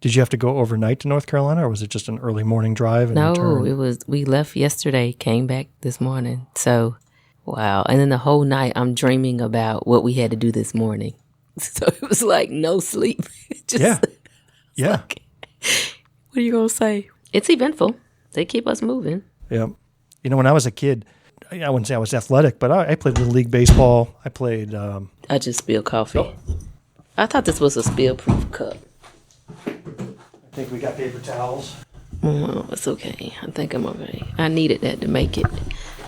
Did you have to go overnight to North Carolina, or was it just an early morning drive and return? No, we left yesterday, came back this morning. So, wow. And then the whole night I'm dreaming about what we had to do this morning. So it was like no sleep. Yeah. Like, what are you going to say? It's eventful. They keep us moving. Yeah. You know, when I was a kid, I wouldn't say I was athletic, but I played Little League Baseball. I played... I just spilled coffee. Oh. I thought this was a spill-proof cup. I think we got paper towels. Oh, it's okay. I think I'm okay. I needed that to make it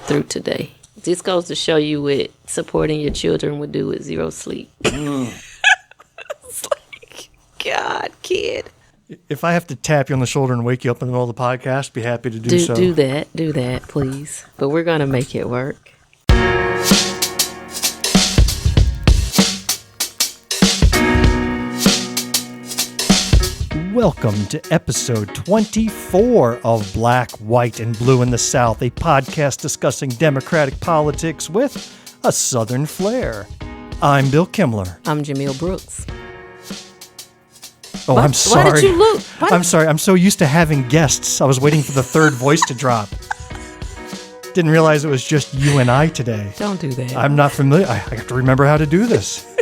through today. This goes to show you what supporting your children would do with zero sleep. It's like, God, kid. If I have to tap you on the shoulder and wake you up in the middle of the podcast, be happy to do so. Do that, please. But we're going to make it work. Welcome to episode 24 of Black, White, and Blue in the South, a podcast discussing Democratic politics with a Southern flair. I'm Bill Kimler. I'm Jamil Brooks. Oh, what? I'm sorry. Why did you look? I'm sorry. I'm so used to having guests. I was waiting for the third voice to drop. Didn't realize it was just you and I today. Don't do that. I'm not familiar. I have to remember how to do this.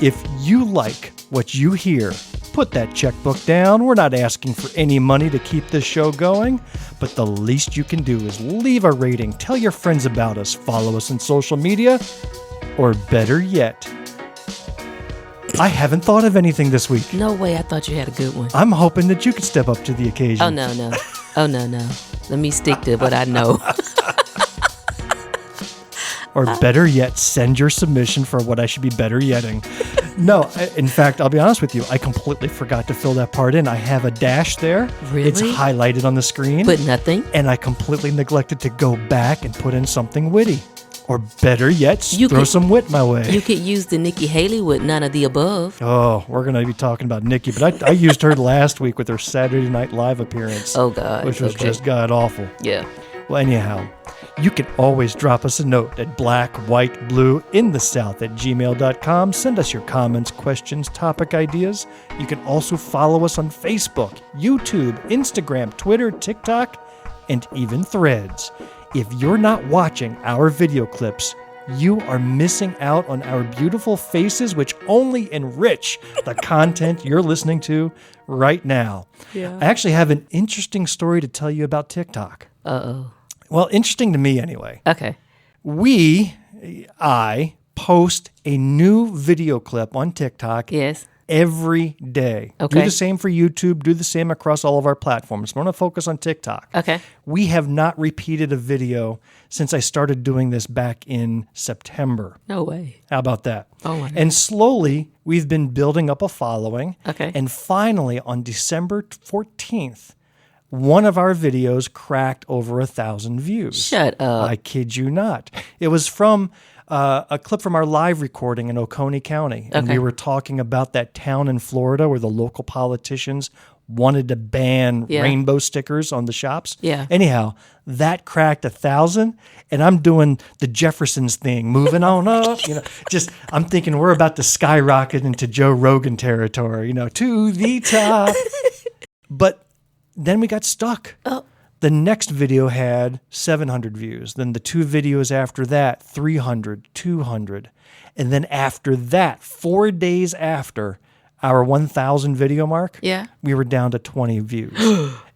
If you like what you hear, put that checkbook down. We're not asking for any money to keep this show going, but the least you can do is leave a rating, tell your friends about us, follow us on social media, or better yet, I haven't thought of anything this week. No way. I thought you had a good one. I'm hoping that you could step up to the occasion. Oh, no. Oh, no. Let me stick to what I know. Or better yet, send your submission for what I should be better yetting. No, in fact, I'll be honest with you. I completely forgot to fill that part in. I have a dash there. Really? It's highlighted on the screen. But nothing? And I completely neglected to go back and put in something witty. Or better yet, throw some wit my way. You could use the Nikki Haley with none of the above. Oh, we're going to be talking about Nikki. But I used her last week with her Saturday Night Live appearance. Oh, God. Which was just god-awful. Yeah. Well, anyhow, you can always drop us a note at blackwhiteblue@gmail.com. Send us your comments, questions, topic ideas. You can also follow us on Facebook, YouTube, Instagram, Twitter, TikTok, and even Threads. If you're not watching our video clips, you are missing out on our beautiful faces, which only enrich the content you're listening to right now. Yeah. I actually have an interesting story to tell you about TikTok. Uh-oh. Well, interesting to me anyway. Okay. I post a new video clip on TikTok Yes. every day. Okay. Do the same for YouTube. Do the same across all of our platforms. We're going to focus on TikTok. Okay. We have not repeated a video since I started doing this back in September. No way. How about that? Oh, my God. And slowly, we've been building up a following. Okay. And finally, on December 14th, one of our videos cracked over 1,000 views. Shut up. I kid you not. It was from a clip from our live recording in Oconee County. And Okay. we were talking about that town in Florida where the local politicians wanted to ban rainbow stickers on the shops. Yeah. Anyhow, that cracked 1,000, and I'm doing the Jeffersons thing, moving on up. I'm thinking we're about to skyrocket into Joe Rogan territory, to the top. But then we got stuck. Oh. The next video had 700 views. Then the two videos after that, 300, 200. And then after that, 4 days after our 1,000 video mark, we were down to 20 views.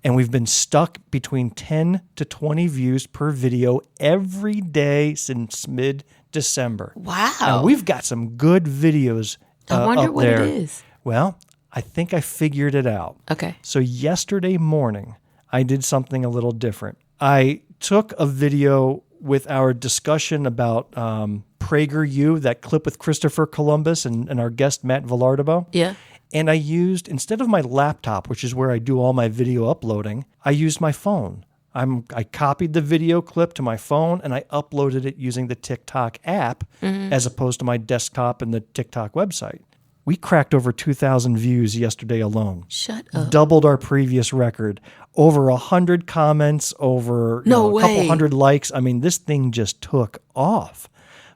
And we've been stuck between 10 to 20 views per video every day since mid-December. Wow. Now, we've got some good videos I wonder up what there. it is. Well, I think I figured it out. Okay. So yesterday morning, I did something a little different. I took a video with our discussion about PragerU, that clip with Christopher Columbus and our guest Matt Villardebo. Yeah. And I used, instead of my laptop, which is where I do all my video uploading, I used my phone. I copied the video clip to my phone and I uploaded it using the TikTok app as opposed to my desktop and the TikTok website. We cracked over 2,000 views yesterday alone. Shut up. Doubled our previous record. Over 100 comments, over a couple hundred likes. I mean, this thing just took off.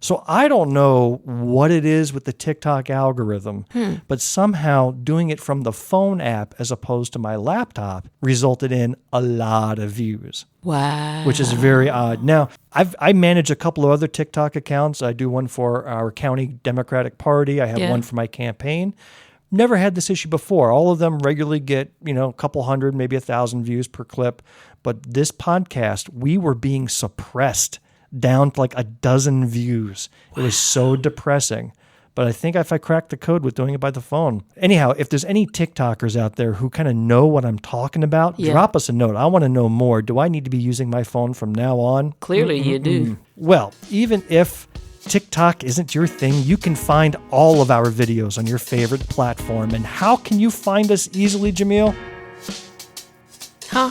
So I don't know what it is with the TikTok algorithm, but somehow doing it from the phone app as opposed to my laptop resulted in a lot of views. Wow. Which is very odd. Now, I manage a couple of other TikTok accounts. I do one for our county Democratic Party. I have one for my campaign. Never had this issue before. All of them regularly get, a couple hundred, maybe 1,000 views per clip. But this podcast, we were being suppressed down to like 12 views. It was so depressing. But I think if I cracked the code with doing it by the phone. Anyhow, if there's any TikTokers out there who kind of know what I'm talking about, drop us a note. I want to know more. Do I need to be using my phone from now on? Clearly you do. Well, even if TikTok isn't your thing, you can find all of our videos on your favorite platform. And how can you find us easily, Jamil? Huh?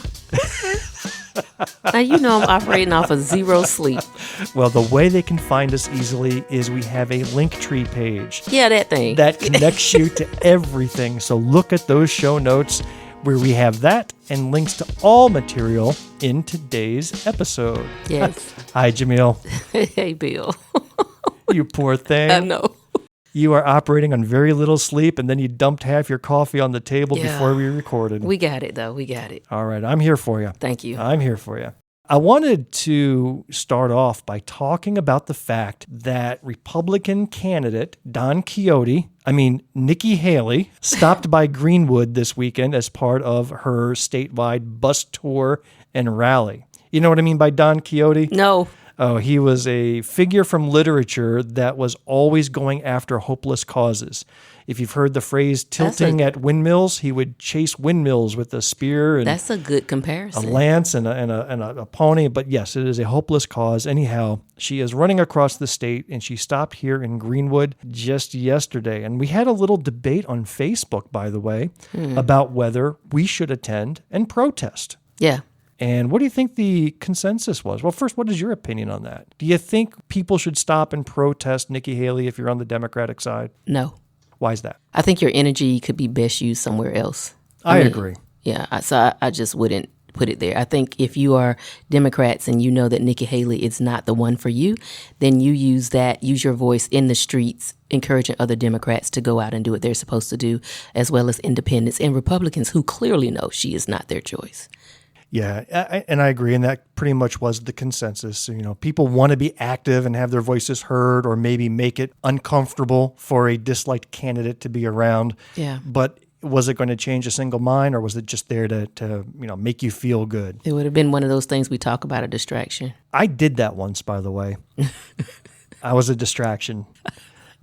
Now you know I'm operating off of zero sleep. Well, the way they can find us easily is we have a Linktree page. Yeah, that thing. That connects you to everything. So look at those show notes where we have that and links to all material in today's episode. Yes. Hi, Jamil. Hey, Bill. You poor thing. I know. You are operating on very little sleep, and then you dumped half your coffee on the table before we recorded. We got it, though. We got it. All right. I'm here for you. Thank you. I'm here for you. I wanted to start off by talking about the fact that Republican candidate Nikki Haley, stopped by Greenwood this weekend as part of her statewide bus tour and rally. You know what I mean by Don Quixote? No. Oh, he was a figure from literature that was always going after hopeless causes. If you've heard the phrase tilting at windmills, he would chase windmills with a spear and that's a good comparison. A lance and a pony. But yes, it is a hopeless cause. Anyhow, she is running across the state, and she stopped here in Greenwood just yesterday. And we had a little debate on Facebook, by the way, about whether we should attend and protest. Yeah. And what do you think the consensus was? Well, first, what is your opinion on that? Do you think people should stop and protest Nikki Haley if you're on the Democratic side? No. Why is that? I think your energy could be best used somewhere else. I agree. Yeah, so I just wouldn't put it there. I think if you are Democrats and you know that Nikki Haley is not the one for you, then you use your voice in the streets, encouraging other Democrats to go out and do what they're supposed to do, as well as independents and Republicans who clearly know she is not their choice. Yeah, and I agree, and that pretty much was the consensus. People want to be active and have their voices heard, or maybe make it uncomfortable for a disliked candidate to be around. Yeah. But was it going to change a single mind, or was it just there to make you feel good? It would have been one of those things we talk about, a distraction. I did that once, by the way. I was a distraction.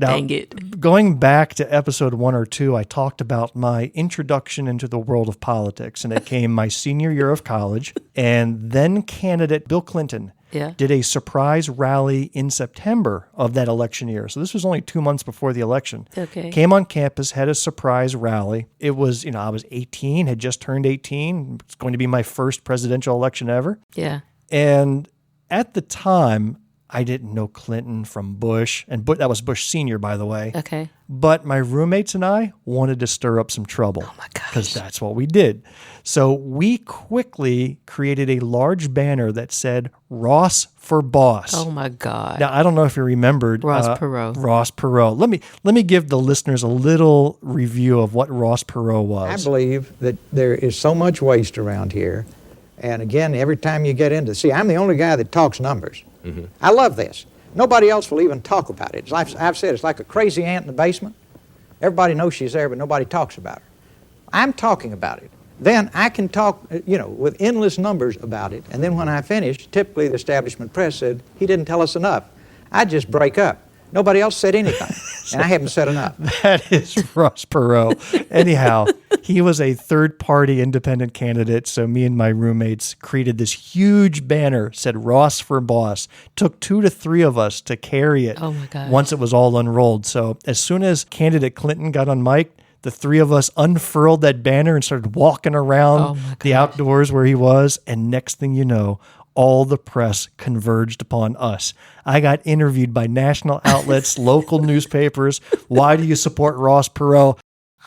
Now, Dang it. Going back to episode 1 or 2, I talked about my introduction into the world of politics, and it came my senior year of college. And then candidate Bill Clinton did a surprise rally in September of that election year. So this was only 2 months before the election. Okay. Came on campus, had a surprise rally. It was, I was 18, had just turned 18. It's going to be my first presidential election ever. Yeah. And at the time, I didn't know Clinton from Bush, and that was Bush Sr., by the way. Okay. But my roommates and I wanted to stir up some trouble. Oh, my gosh. Because that's what we did. So we quickly created a large banner that said, Ross for Boss. Oh, my God. Now, I don't know if you remembered. Ross Perot. Ross Perot. Let me give the listeners a little review of what Ross Perot was. I believe that there is so much waste around here. And again, every time you get into, I'm the only guy that talks numbers. Mm-hmm. I love this. Nobody else will even talk about it. As I've said, it's like a crazy ant in the basement. Everybody knows she's there, but nobody talks about her. I'm talking about it. Then I can talk, with endless numbers about it. And then when I finish, typically the establishment press said, he didn't tell us enough. I just break up. Nobody else said anything, and I haven't said enough. That is Ross Perot. Anyhow, he was a third-party independent candidate, so me and my roommates created this huge banner, said Ross for Boss. Took 2 to 3 of us to carry it once it was all unrolled. So as soon as candidate Clinton got on mic, the 3 of us unfurled that banner and started walking around the outdoors where he was, and next thing you know, all the press converged upon us. I got interviewed by national outlets, local newspapers. Why do you support Ross Perot?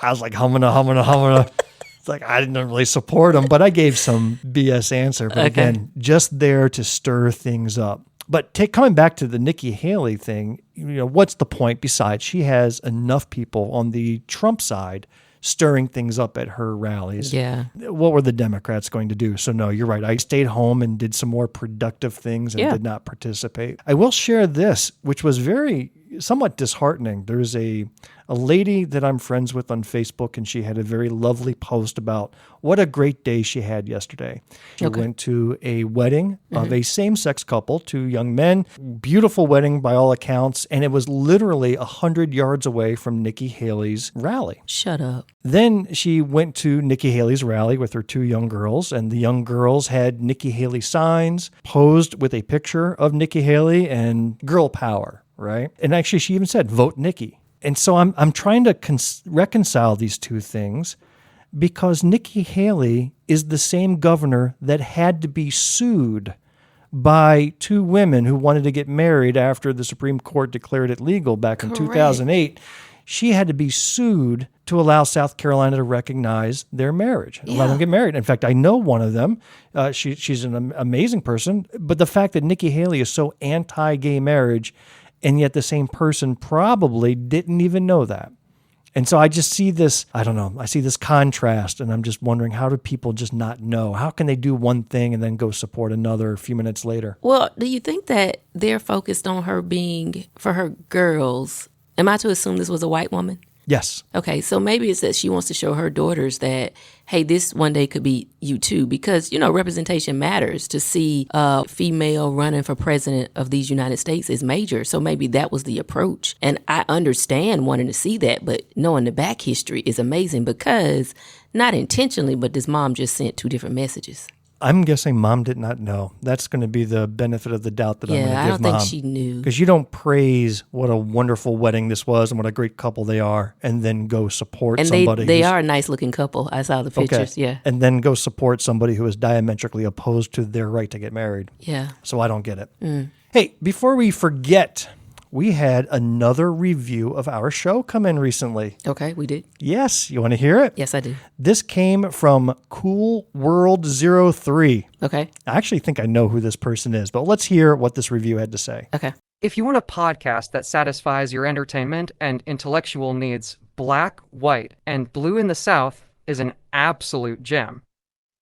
I was like, humana. It's like, I didn't really support him, but I gave some BS answer. But again, just there to stir things up. But coming back to the Nikki Haley thing, what's the point besides she has enough people on the Trump side stirring things up at her rallies? Yeah. What were the Democrats going to do? So no, you're right. I stayed home and did some more productive things and did not participate. I will share this, which was somewhat disheartening. There's a lady that I'm friends with on Facebook, and she had a very lovely post about what a great day she had yesterday. She went to a wedding of a same-sex couple, 2 young men, beautiful wedding by all accounts, and it was literally 100 yards away from Nikki Haley's rally. Shut up. Then she went to Nikki Haley's rally with her 2 young girls, and the young girls had Nikki Haley signs, posed with a picture of Nikki Haley and girl power, right? And actually, she even said, "Vote Nikki." And so I'm trying to reconcile these two things, because Nikki Haley is the same governor that had to be sued by 2 women who wanted to get married after the Supreme Court declared it legal back in 2008. She had to be sued to allow South Carolina to recognize their marriage, allow them to get married. In fact, I know one of them. She's an amazing person. But the fact that Nikki Haley is so anti-gay marriage, and yet the same person probably didn't even know that. And so I just see this, I see this contrast, and I'm just wondering, how do people just not know? How can they do one thing and then go support another a few minutes later? Well, do you think that they're focused on her being, for her girls, am I to assume this was a white woman? Yes. Okay, so maybe it's that she wants to show her daughters that, hey, this one day could be you too, because, representation matters. To see a female running for president of these United States is major. So maybe that was the approach. And I understand wanting to see that, but knowing the back history is amazing, because not intentionally, but this mom just sent 2 different messages. I'm guessing mom did not know. That's going to be the benefit of the doubt that I'm going to give mom. Yeah, I don't think she knew. Because you don't praise what a wonderful wedding this was and what a great couple they are, and then go support somebody. And they are a nice-looking couple. I saw the pictures, yeah. And then go support somebody who is diametrically opposed to their right to get married. Yeah. So I don't get it. Hey, before we forget, we had another review of our show come in recently. Okay, we did. Yes. You want to hear it? Yes, I do. This came from Cool World 03. Okay. I actually think I know who this person is, but let's hear what this review had to say. Okay. If you want a podcast that satisfies your entertainment and intellectual needs, Black, White, and Blue in the South is an absolute gem.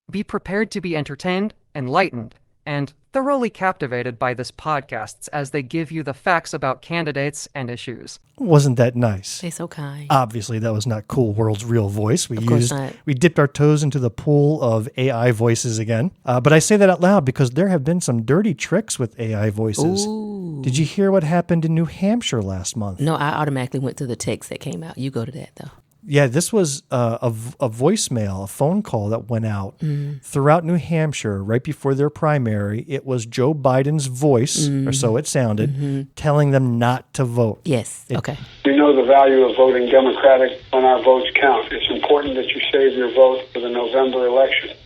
Be prepared to be entertained, enlightened, and thoroughly captivated by this podcast as they give you the facts about candidates and issues. Wasn't that nice? They're so kind. Obviously, that was not Cool World's real voice. Of course not. We dipped our toes into the pool of AI voices again. But I say that out loud because there have been some dirty tricks with AI voices. Ooh. Did you hear what happened in New Hampshire last month? No, I automatically went to the text that came out. You go to that, though. Yeah, this was a voicemail, a phone call that went out throughout New Hampshire right before their primary. It was Joe Biden's voice, or so it sounded, telling them not to vote. Yes, okay. We know the value of voting Democratic when our votes count. It's important that you save your vote for the November election.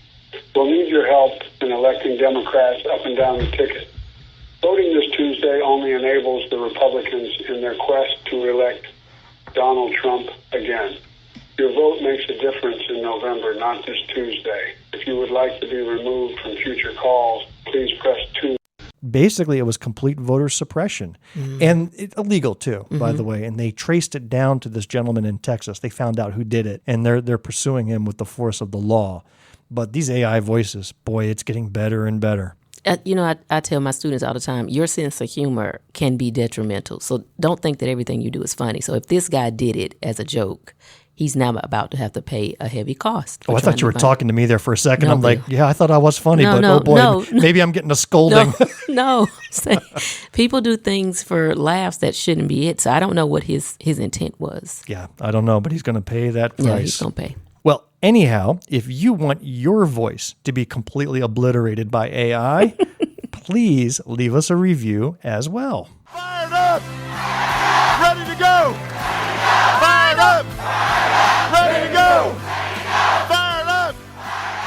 We'll need your help in electing Democrats up and down the ticket. Voting this Tuesday only enables the Republicans in their quest to elect Donald Trump again. Your vote makes a difference in November, not this Tuesday. If you would like to be removed from future calls, please press 2. Basically, it was complete voter suppression, and illegal too, by the way. And they traced it down to this gentleman in Texas. They found out who did it, and they're pursuing him with the force of the law. But these AI voices, boy, it's getting better and better. I tell my students all the time, your sense of humor can be detrimental. So don't think that everything you do is funny. So if this guy did it as a joke, he's now about to have to pay a heavy cost. Oh, I thought you were talking to me there for a second. No, I'm like, yeah, I thought I was funny, but oh boy, maybe I'm getting a scolding. No. People do things for laughs that shouldn't be it. So I don't know what his intent was. Yeah, I don't know, but he's going to pay that price. Yeah, he's going to pay. Well, anyhow, if you want your voice to be completely obliterated by AI, please leave us a review as well. Fired up! Ready to go! Fired up! Ready to go! Fired up!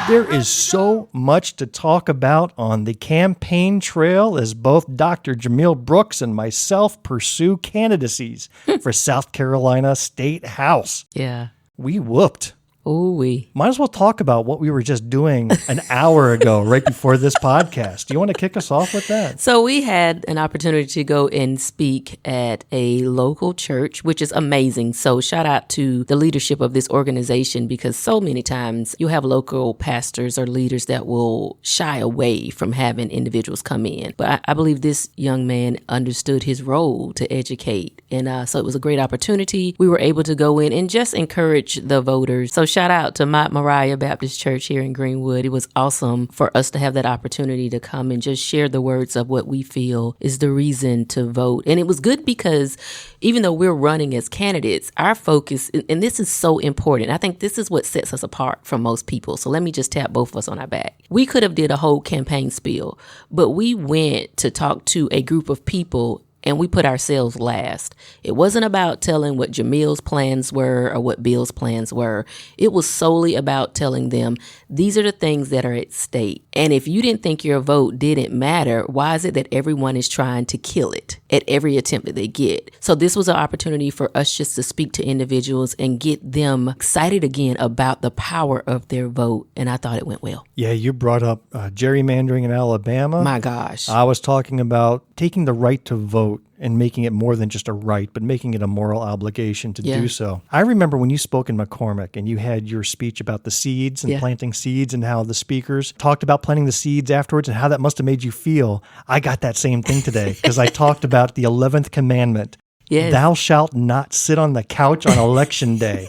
There is so much to talk about on the campaign trail as both Dr. Jamil Brooks and myself pursue candidacies for South Carolina State House. Yeah. We whooped. Ooh-wee. Might as well talk about what we were just doing an hour ago, right before this podcast. Do you want to kick us off with that? So we had an opportunity to go and speak at a local church, which is amazing. So shout out to the leadership of this organization, because so many times you have local pastors or leaders that will shy away from having individuals come in. But I believe this young man understood his role to educate. And so it was a great opportunity. We were able to go in and just encourage the voters. So shout out to Mount Moriah Baptist Church here in Greenwood. It was awesome for us to have that opportunity to come and just share the words of what we feel is the reason to vote. And it was good because even though we're running as candidates, our focus, and this is so important, I think this is what sets us apart from most people. So let me just tap both of us on our back. We could have did a whole campaign spiel, but we went to talk to a group of people and we put ourselves last. It wasn't about telling what Jamil's plans were or what Bill's plans were. It was solely about telling them, these are the things that are at stake. And if you didn't think your vote didn't matter, why is it that everyone is trying to kill it at every attempt that they get? So this was an opportunity for us just to speak to individuals and get them excited again about the power of their vote. And I thought it went well. Yeah, you brought up gerrymandering in Alabama. My gosh. I was talking about taking the right to vote and making it more than just a right, but making it a moral obligation to do so. I remember when you spoke in McCormick and you had your speech about the seeds and planting seeds and how the speakers talked about planting the seeds afterwards and how that must have made you feel. I got that same thing today because I talked about the 11th commandment. Yes. Thou shalt not sit on the couch on election day.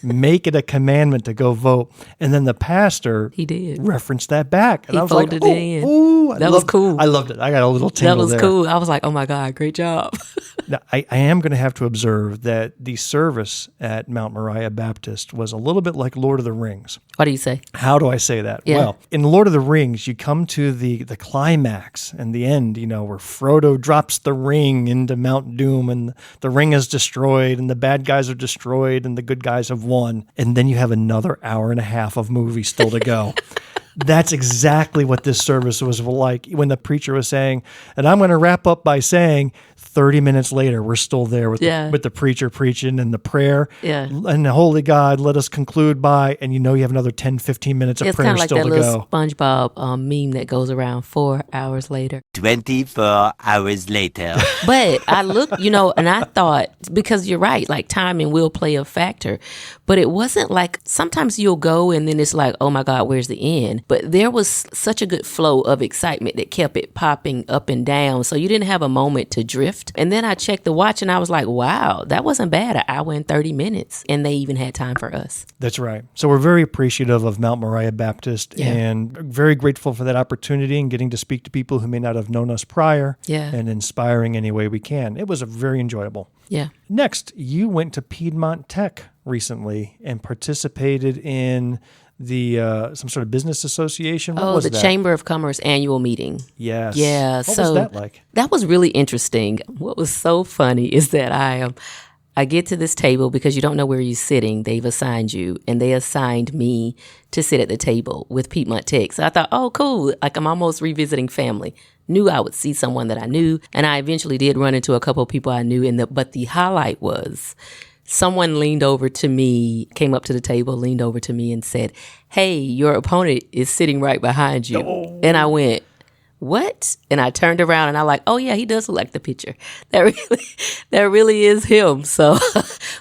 Make it a commandment to go vote. And then the pastor referenced that back. And he I was folded like, it in. That was cool. I loved it. I got a little tingle That was there. cool. I was like, oh my God, great job. Now, I am going to have to observe that the service at Mount Moriah Baptist was a little bit like Lord of the Rings. What do you say? How do I say that? Yeah. Well, in Lord of the Rings, you come to the climax and the end, where Frodo drops the ring into Mount Doom and the ring is destroyed and the bad guys are destroyed and the good guys have won. And then you have another hour and a half of movie still to go. That's exactly what this service was like when the preacher was saying, and I'm going to wrap up by saying 30 minutes later, we're still there with the preacher preaching and the prayer. Yeah. And holy God, let us conclude by, and you have another 10, 15 minutes of prayer still to go. It's kind of like that little SpongeBob meme that goes around 4 hours later. 24 hours later. But I looked, and I thought, because you're right, like timing will play a factor, but it wasn't like, sometimes you'll go and then it's like, oh my God, where's the end? But there was such a good flow of excitement that kept it popping up and down. So you didn't have a moment to drift. And then I checked the watch and I was like, wow, that wasn't bad. An hour and 30 minutes. And they even had time for us. That's right. So we're very appreciative of Mount Moriah Baptist and very grateful for that opportunity and getting to speak to people who may not have known us prior and inspiring any way we can. It was very enjoyable. Yeah. Next, you went to Piedmont Tech recently and participated in the some sort of business association. What was the that? Chamber of Commerce annual meeting. Yes. Yeah. What was that like? That was really interesting. What was so funny is that I get to this table because you don't know where you're sitting. They've assigned you, and they assigned me to sit at the table with Piedmont Tech. So I thought, oh, cool. Like I'm almost revisiting family. Knew I would see someone that I knew, and I eventually did run into a couple of people I knew. But the highlight was someone leaned over to me, came up to the table, leaned over to me and said, hey, your opponent is sitting right behind you. Oh. And I went, what? And I turned around and I like, oh yeah, he does look like the picture. That really is him. So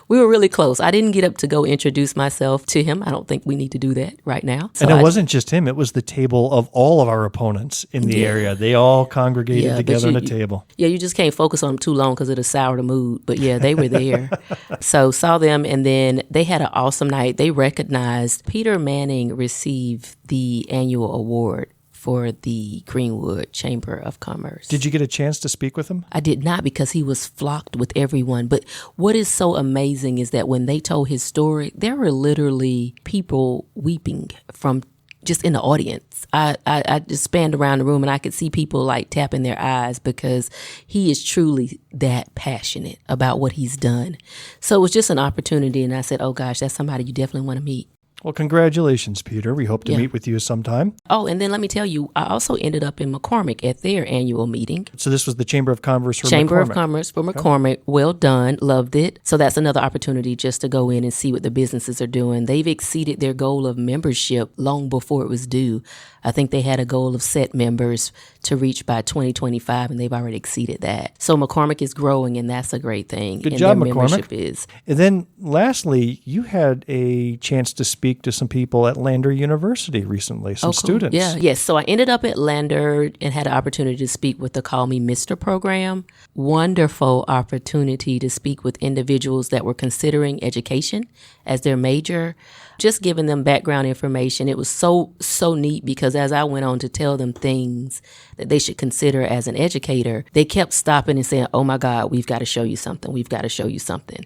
we were really close. I didn't get up to go introduce myself to him. I don't think we need to do that right now. So and it wasn't just him. It was the table of all of our opponents in the area. They all congregated together on a table. Yeah, you just can't focus on them too long because it'll sour the mood. But yeah, they were there. So saw them, and then they had an awesome night. They recognized Peter Manning received the annual award for the Greenwood Chamber of Commerce. Did you get a chance to speak with him? I did not, because he was flocked with everyone. But what is so amazing is that when they told his story, there were literally people weeping from just in the audience. I just spanned around the room and I could see people like tapping their eyes because he is truly that passionate about what he's done. So it was just an opportunity, and I said, oh gosh, that's somebody you definitely want to meet. Well, congratulations, Peter. We hope to Yeah. meet with you sometime. Oh, and then let me tell you, I also ended up in McCormick at their annual meeting. So this was the Chamber of Commerce for Chamber of McCormick. Commerce for McCormick. Well done. Loved it. So that's another opportunity just to go in and see what the businesses are doing. They've exceeded their goal of membership long before it was due. I think they had a goal of set members to reach by 2025, and they've already exceeded that. So McCormick is growing, and that's a great thing. Good and job, their McCormick. membership is. And then lastly, you had a chance to speak to some people at Lander University recently, some students. Yeah, yes. So I ended up at Lander and had an opportunity to speak with the Call Me Mr. program. Wonderful opportunity to speak with individuals that were considering education as their major, just giving them background information. It was so neat because as I went on to tell them things that they should consider as an educator, they kept stopping and saying, oh my God, we've got to show you something. We've got to show you something.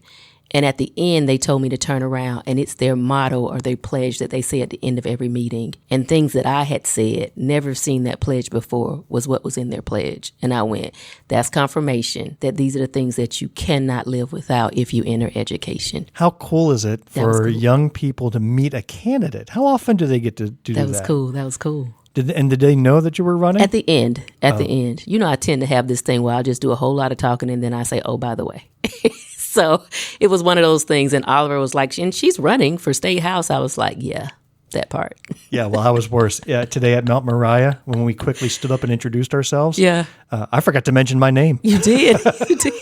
And at the end, they told me to turn around, and it's their motto or their pledge that they say at the end of every meeting. And things that I had said, never seen that pledge before, was what was in their pledge. And I went, that's confirmation that these are the things that you cannot live without if you enter education. How cool is it That was for cool. young people to meet a candidate? How often do they get to do that? That was cool. That was cool. And did they know that you were running? At the end. The end. You know, I tend to have this thing where I'll just do a whole lot of talking and then I say, oh, by the way. So it was one of those things. And Oliver was like, and she's running for State House. I was like, yeah, that part. Yeah, well, I was worse. Yeah, today at Mount Moriah, when we quickly stood up and introduced ourselves, Yeah. I forgot to mention my name. You did. You did.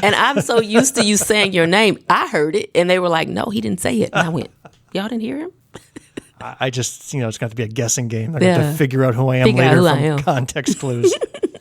And I'm so used to you saying your name. I heard it. And they were like, no, he didn't say it. And I went, y'all didn't hear him? I just, it's going to be a guessing game. They're going to have Yeah. to figure out who I am Figure out later who I from am. context clues.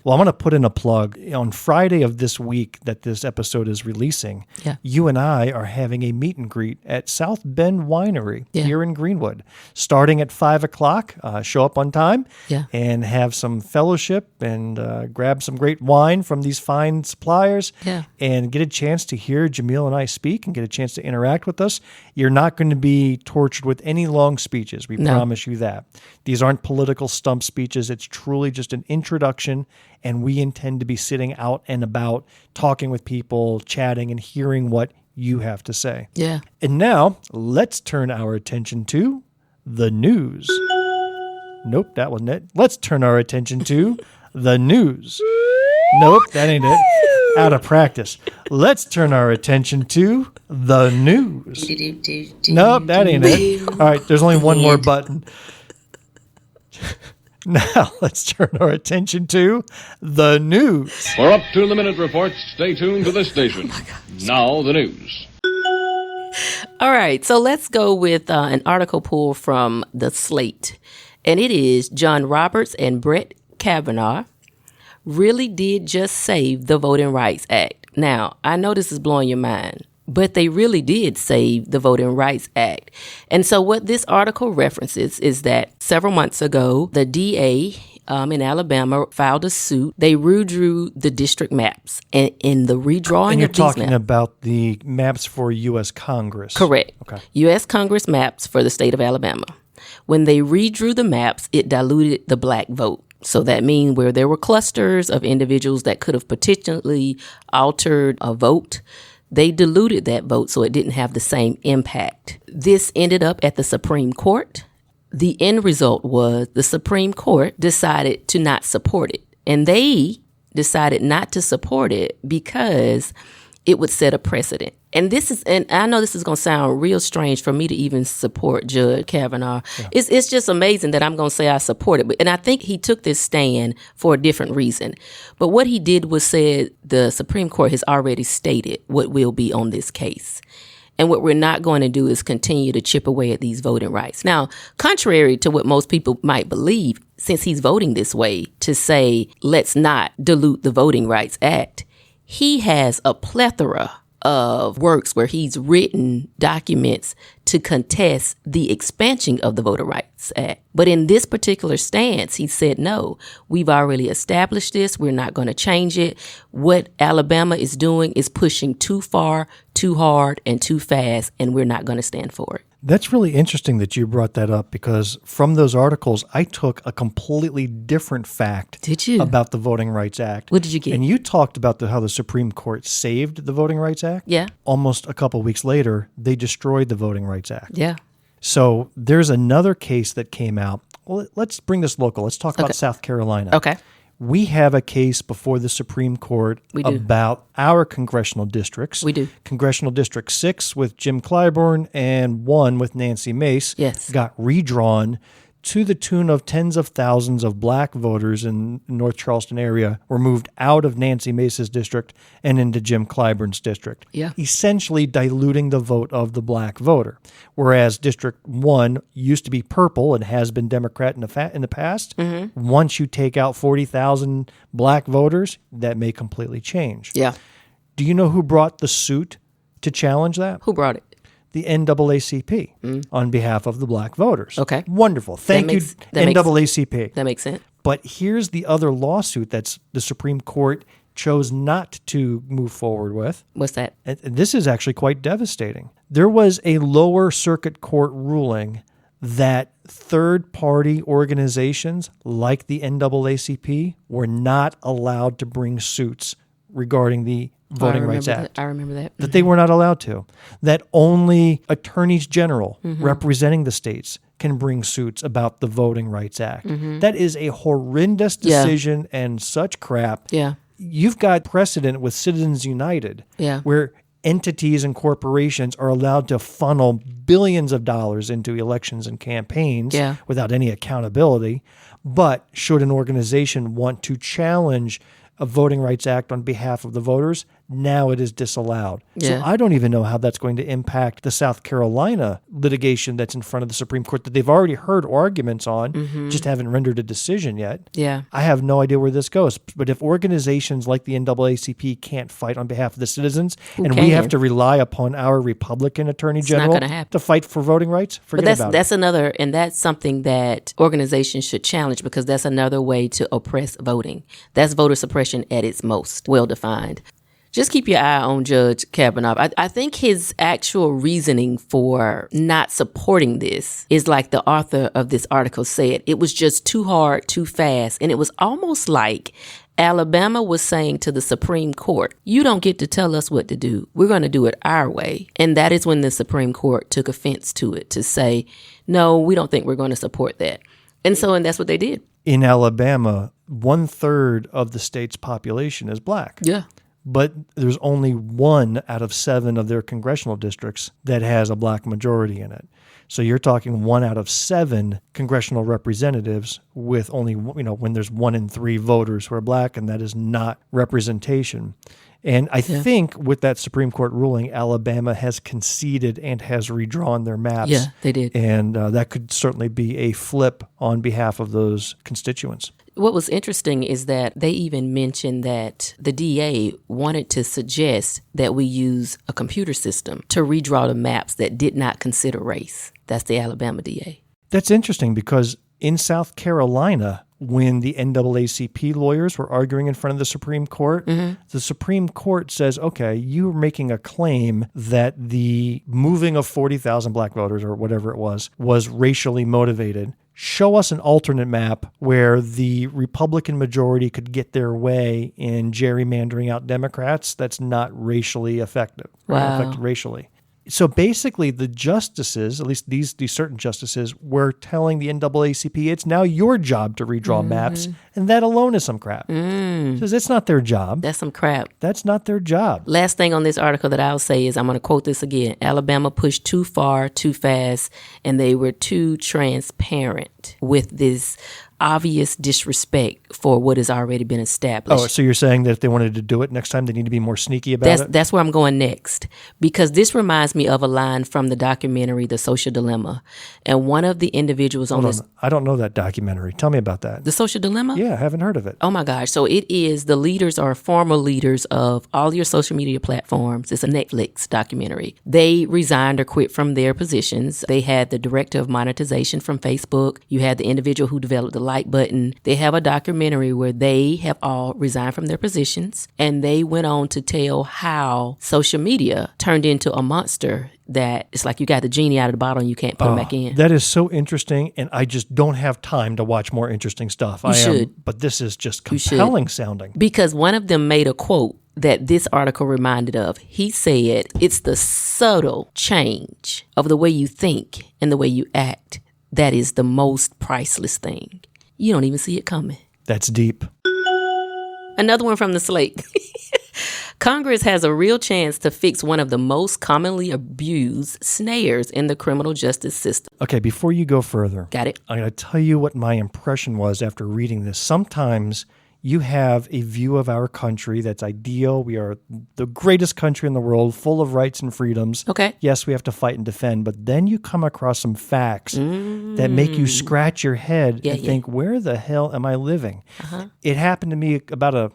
Well, I'm going to put in a plug. On Friday of this week that this episode is releasing, Yeah. you and I are having a meet and greet at South Bend Winery Yeah. here in Greenwood, starting at 5 o'clock. Show up on time Yeah. and have some fellowship and grab some great wine from these fine suppliers Yeah. and get a chance to hear Jamil and I speak and get a chance to interact with us. You're not going to be tortured with any long speeches. We No. promise you that. These aren't political stump speeches. It's truly just an introduction, and we intend to be sitting out and about, talking with people, chatting, and hearing what you have to say. Yeah. And now, let's turn our attention to the news. Nope, that wasn't it. Let's turn our attention to the news. Nope, that ain't it. Out of practice. Let's turn our attention to the news. Nope, that ain't it. All right, there's only one more button. Now, let's turn our attention to the news. For up-to-the-minute reports, stay tuned to this station. Now, the news. All right, so let's go with an article pulled from the Slate. And it is John Roberts and Brett Kavanaugh really did just save the Voting Rights Act. Now, I know this is blowing your mind, but they really did save the Voting Rights Act. And so what this article references is that several months ago, the DA in Alabama filed a suit. They redrew the district maps. And in the redrawing And you're of these talking maps, about the maps for U.S. Congress. correct. Okay. U.S. Congress maps for the state of Alabama. When they redrew the maps, it diluted the black vote. So that means where there were clusters of individuals that could have potentially altered a vote, they diluted that vote so it didn't have the same impact. This ended up at the Supreme Court. The end result was the Supreme Court decided to not support it. And they decided not to support it because it would set a precedent. And I know this is going to sound real strange for me to even support Judge Kavanaugh. Yeah. It's just amazing that I'm going to say I support it. And I think he took this stand for a different reason. But what he did was said the Supreme Court has already stated what will be on this case. And what we're not going to do is continue to chip away at these voting rights. Now, contrary to what most people might believe, since he's voting this way to say, let's not dilute the Voting Rights Act, he has a plethora of works where he's written documents to contest the expansion of the Voting Rights Act. But in this particular stance, he said, no, we've already established this. We're not going to change it. What Alabama is doing is pushing too far, too hard, and too fast, and we're not going to stand for it. That's really interesting that you brought that up because from those articles, I took a completely different fact Did you? about the Voting Rights Act. What did you get? And you talked about how the Supreme Court saved the Voting Rights Act. Yeah. Almost a couple weeks later, they destroyed the Voting Rights Act. Yeah. So there's another case that came out. Well, let's bring this local. Let's talk about South Carolina. Okay. We have a case before the Supreme Court about our congressional districts. We do. Congressional District 6 with Jim Clyburn and 1 with Nancy Mace got redrawn to the tune of tens of thousands of black voters in North Charleston area were moved out of Nancy Mace's district and into Jim Clyburn's district, essentially diluting the vote of the black voter. Whereas District 1 used to be purple and has been Democrat in the past, once you take out 40,000 black voters, that may completely change. Yeah. Do you know who brought the suit to challenge that? Who brought it? The NAACP on behalf of the black voters. Okay. Wonderful. Thank you, NAACP. That makes sense. But here's the other lawsuit that's the Supreme Court chose not to move forward with. What's that? And this is actually quite devastating. There was a lower circuit court ruling that third-party organizations like the NAACP were not allowed to bring suits regarding the Voting Rights Act. I remember that. That they were not allowed to. That only attorneys general representing the states can bring suits about the Voting Rights Act. That is a horrendous decision and such crap. Yeah. You've got precedent with Citizens United where entities and corporations are allowed to funnel billions of dollars into elections and campaigns without any accountability. But should an organization want to challenge a Voting Rights Act on behalf of the voters, now it is disallowed. So I don't even know how that's going to impact the South Carolina litigation that's in front of the Supreme Court that they've already heard arguments on, just haven't rendered a decision yet. Yeah. I have no idea where this goes. But if organizations like the NAACP can't fight on behalf of the citizens, we have to rely upon our Republican Attorney General to fight for voting rights, forget about it. That's another, and that's something that organizations should challenge because that's another way to oppress voting. That's voter suppression at its most well-defined. Just keep your eye on Judge Kavanaugh. I think his actual reasoning for not supporting this is like the author of this article said. It was just too hard, too fast. And it was almost like Alabama was saying to the Supreme Court, you don't get to tell us what to do. We're going to do it our way. And that is when the Supreme Court took offense to it to say, no, we don't think we're going to support that. And that's what they did. In Alabama, 1/3 of the state's population is black. Yeah. But there's only 1 out of 7 of their congressional districts that has a black majority in it. So you're talking 1 out of 7 congressional representatives with only, when there's 1 in 3 voters who are black, and that is not representation. And I think with that Supreme Court ruling, Alabama has conceded and has redrawn their maps. Yeah, they did. And that could certainly be a flip on behalf of those constituents. What was interesting is that they even mentioned that the DA wanted to suggest that we use a computer system to redraw the maps that did not consider race. That's the Alabama DA. That's interesting because in South Carolina, when the NAACP lawyers were arguing in front of the Supreme Court, the Supreme Court says, okay, you're making a claim that the moving of 40,000 black voters or whatever it was racially motivated. Show us an alternate map where the Republican majority could get their way in gerrymandering out Democrats that's not racially effective. Wow. Affected racially. So basically, the justices, at least these certain justices, were telling the NAACP, it's now your job to redraw maps, and that alone is some crap. Says it's not their job. That's some crap. That's not their job. Last thing on this article that I'll say is, I'm going to quote this again. Alabama pushed too far, too fast, and they were too transparent with this obvious disrespect for what has already been established. Oh, so you're saying that if they wanted to do it next time, they need to be more sneaky about it? That's where I'm going next, because this reminds me of a line from the documentary The Social Dilemma. And one of the individuals on this... I don't know that documentary. Tell me about that. The Social Dilemma? Yeah, I haven't heard of it. Oh my gosh. So it is, the leaders are former leaders of all your social media platforms. It's a Netflix documentary. They resigned or quit from their positions. They had the director of monetization from Facebook. You had the individual who developed the like button. They have a documentary where they have all resigned from their positions, and they went on to tell how social media turned into a monster that it's like you got the genie out of the bottle and you can't put him back in. That is so interesting, and I just don't have time to watch more interesting stuff. You should. But this is just compelling sounding. Because one of them made a quote that this article reminded of. He said, it's the subtle change of the way you think and the way you act that is the most priceless thing. You don't even see it coming. That's deep. Another one from the slate. Congress has a real chance to fix one of the most commonly abused snares in the criminal justice system. Okay, before you go further, Got it? I'm going to tell you what my impression was after reading this. Sometimes you have a view of our country that's ideal. We are the greatest country in the world, full of rights and freedoms. Okay. Yes, we have to fight and defend, but then you come across some facts that make you scratch your head and think, where the hell am I living? It happened to me about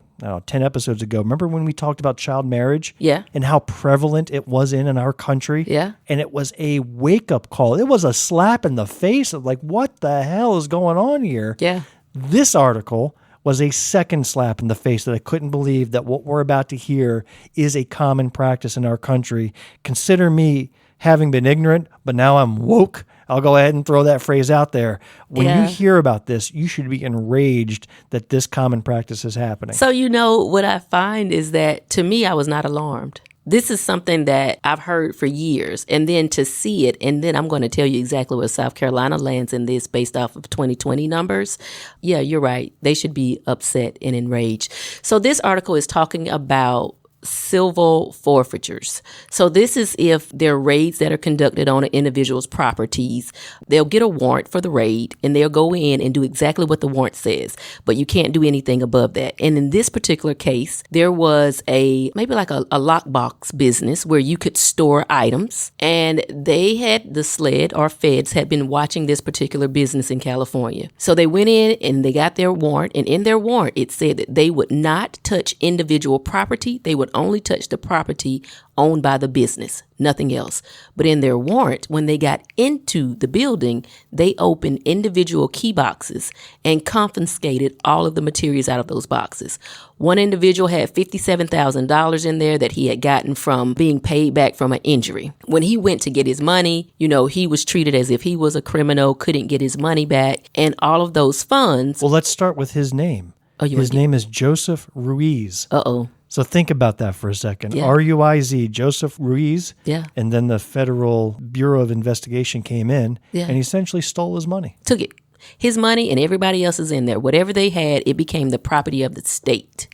10 episodes ago. Remember when we talked about child marriage? Yeah. And how prevalent it was in our country? Yeah. And it was a wake-up call. It was a slap in the face of like, what the hell is going on here? Yeah. This article was a second slap in the face that I couldn't believe that what we're about to hear is a common practice in our country. Consider me having been ignorant, but now I'm woke. I'll go ahead and throw that phrase out there. When you hear about this, you should be enraged that this common practice is happening. So, what I find is that, to me, I was not alarmed. This is something that I've heard for years, and then to see it, and then I'm going to tell you exactly where South Carolina lands in this based off of 2020 numbers. Yeah, you're right. They should be upset and enraged. So this article is talking about civil forfeitures. So this is if there are raids that are conducted on an individual's properties. They'll get a warrant for the raid and they'll go in and do exactly what the warrant says, but you can't do anything above that. And in this particular case, there was maybe like a lockbox business where you could store items, and they had the SLED or feds had been watching this particular business in California. So they went in and they got their warrant, and in their warrant, it said that they would not touch individual property. They would only touch the property owned by the business, nothing else. But in their warrant, when they got into the building, they opened individual key boxes and confiscated all of the materials out of those boxes. One individual had $57,000 in there that he had gotten from being paid back from an injury. When he went to get his money, he was treated as if he was a criminal, couldn't get his money back, and all of those funds. Well, let's start with his name. His name is Joseph Ruiz. Uh-oh. So think about that for a second. Yeah. R-U-I-Z, Joseph Ruiz. Yeah. And then the Federal Bureau of Investigation came in and essentially stole his money. Took it. His money and everybody else's in there. Whatever they had, it became the property of the state.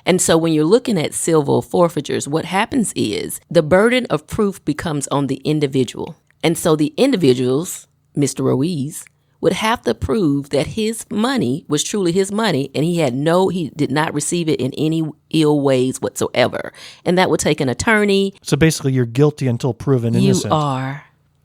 And so when you're looking at civil forfeitures, what happens is the burden of proof becomes on the individual. And so the individuals, Mr. Ruiz, would have to prove that his money was truly his money, and he did not receive it in any ill ways whatsoever. And that would take an attorney. So basically, you're guilty until proven innocent.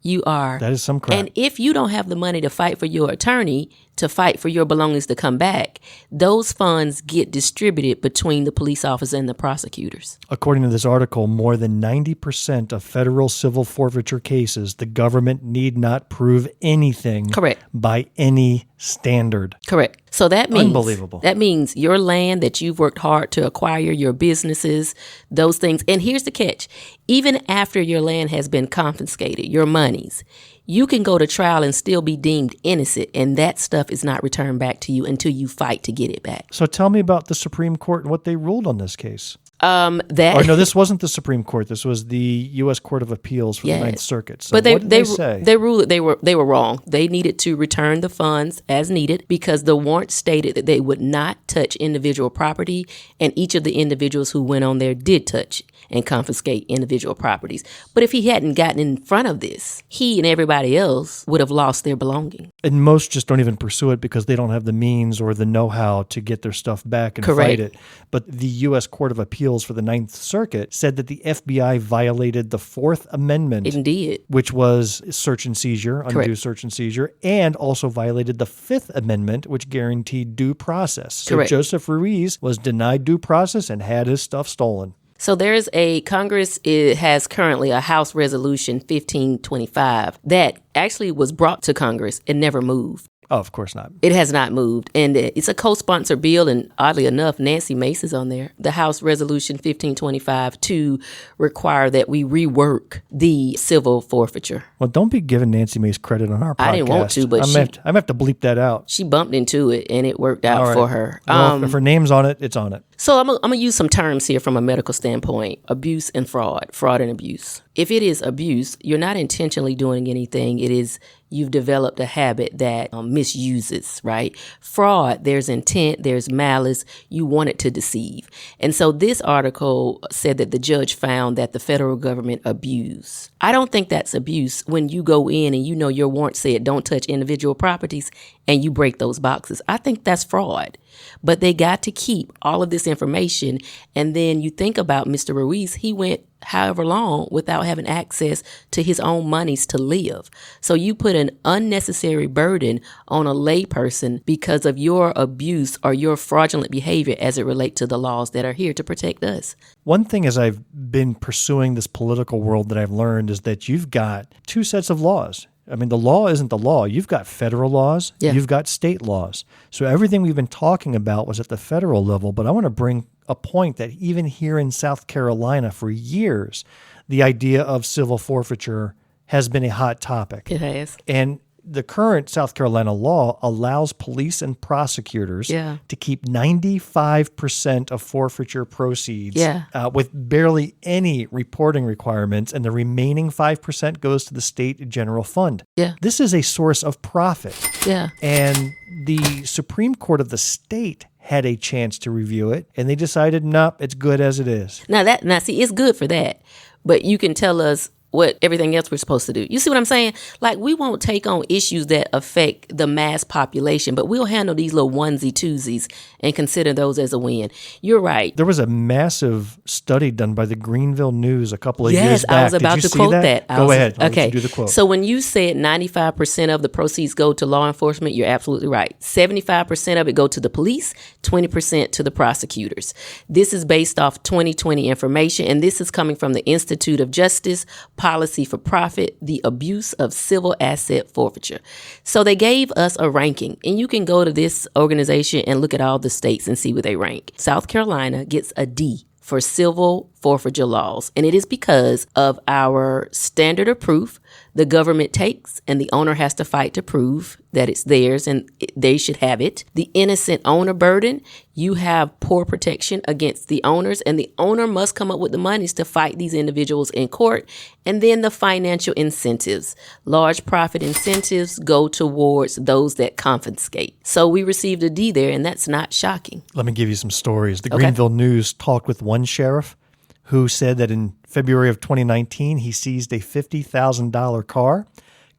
You are. That is some crap. And if you don't have the money to fight for your attorney, to fight for your belongings to come back, those funds get distributed between the police officer and the prosecutors. According to this article, more than 90% of federal civil forfeiture cases, the government need not prove anything. Correct. By any standard. Correct. So that means Unbelievable. That means your land that you've worked hard to acquire, your businesses, those things. And here's the catch. Even after your land has been confiscated, your monies, you can go to trial and still be deemed innocent, and that stuff is not returned back to you until you fight to get it back. So tell me about the Supreme Court and what they ruled on this case. This wasn't the Supreme Court. This was the U.S. Court of Appeals for the Ninth Circuit. So but what did they say? They ruled they were wrong. They needed to return the funds as needed because the warrant stated that they would not touch individual property, and each of the individuals who went on there did touch and confiscate individual properties. But if he hadn't gotten in front of this, he and everybody else would have lost their belongings. And most just don't even pursue it because they don't have the means or the know-how to get their stuff back and fight it. But the U.S. Court of Appeals for the Ninth Circuit said that the FBI violated the Fourth Amendment. Indeed. Which was search and seizure, undue Correct. search and seizure, and also violated the Fifth Amendment, which guaranteed due process. So Correct. Joseph Ruiz was denied due process and had his stuff stolen. So there's Congress has currently a House Resolution 1525 that actually was brought to Congress and never moved. Oh, of course not. It has not moved. And it's a co-sponsored bill, and oddly enough, Nancy Mace is on there. The House Resolution 1525 to require that we rework the civil forfeiture. Well, don't be giving Nancy Mace credit on our podcast. I didn't want to, but I'm going to have to bleep that out. She bumped into it, and it worked out for her. Well, if her name's on it, it's on it. So I'm going to use some terms here from a medical standpoint. Abuse and fraud and abuse. If it is abuse, you're not intentionally doing anything. It is you've developed a habit that misuses, right? Fraud, there's intent, there's malice. You want it to deceive. And so this article said that the judge found that the federal government abused. I don't think that's abuse when you go in and you know your warrant said don't touch individual properties and you break those boxes. I think that's fraud. But they got to keep all of this information. And then you think about Mr. Ruiz, he went however long without having access to his own monies to live. So you put an unnecessary burden on a layperson because of your abuse or your fraudulent behavior as it relates to the laws that are here to protect us. One thing as I've been pursuing this political world that I've learned is that you've got two sets of laws. I mean, the law isn't the law. You've got federal laws. Yeah. You've got state laws. So everything we've been talking about was at the federal level, but I want to bring a point that even here in South Carolina for years, the idea of civil forfeiture has been a hot topic. It has. And the current South Carolina law allows police and prosecutors to keep 95% of forfeiture proceeds with barely any reporting requirements, and the remaining 5% goes to the state general fund. Yeah. This is a source of profit. Yeah. And the Supreme Court of the state had a chance to review it, and they decided, nope, it's good as it is. Now see, it's good for that, but you can tell us what everything else we're supposed to do. You see what I'm saying? Like, we won't take on issues that affect the mass population, but we'll handle these little onesie-twosies and consider those as a win. You're right. There was a massive study done by the Greenville News a couple of years back. Yes, I was about to quote that. Go ahead. Okay. I'll do the quote. So when you said 95% of the proceeds go to law enforcement, you're absolutely right. 75% of it go to the police, 20% to the prosecutors. This is based off 2020 information, and this is coming from the Institute of Justice, Policy for Profit, the Abuse of Civil Asset Forfeiture. So they gave us a ranking, and you can go to this organization and look at all the states and see where they rank. South Carolina gets a D for civil forfeiture laws, and it is because of our standard of proof the government takes, and the owner has to fight to prove that it's theirs and they should have it. The innocent owner burden, you have poor protection against the owners, and the owner must come up with the monies to fight these individuals in court. And then the financial incentives. Large profit incentives go towards those that confiscate. So we received a D there, and that's not shocking. Let me give you some stories. The Greenville News talked with one sheriff who said that in February of 2019, he seized a $50,000 car,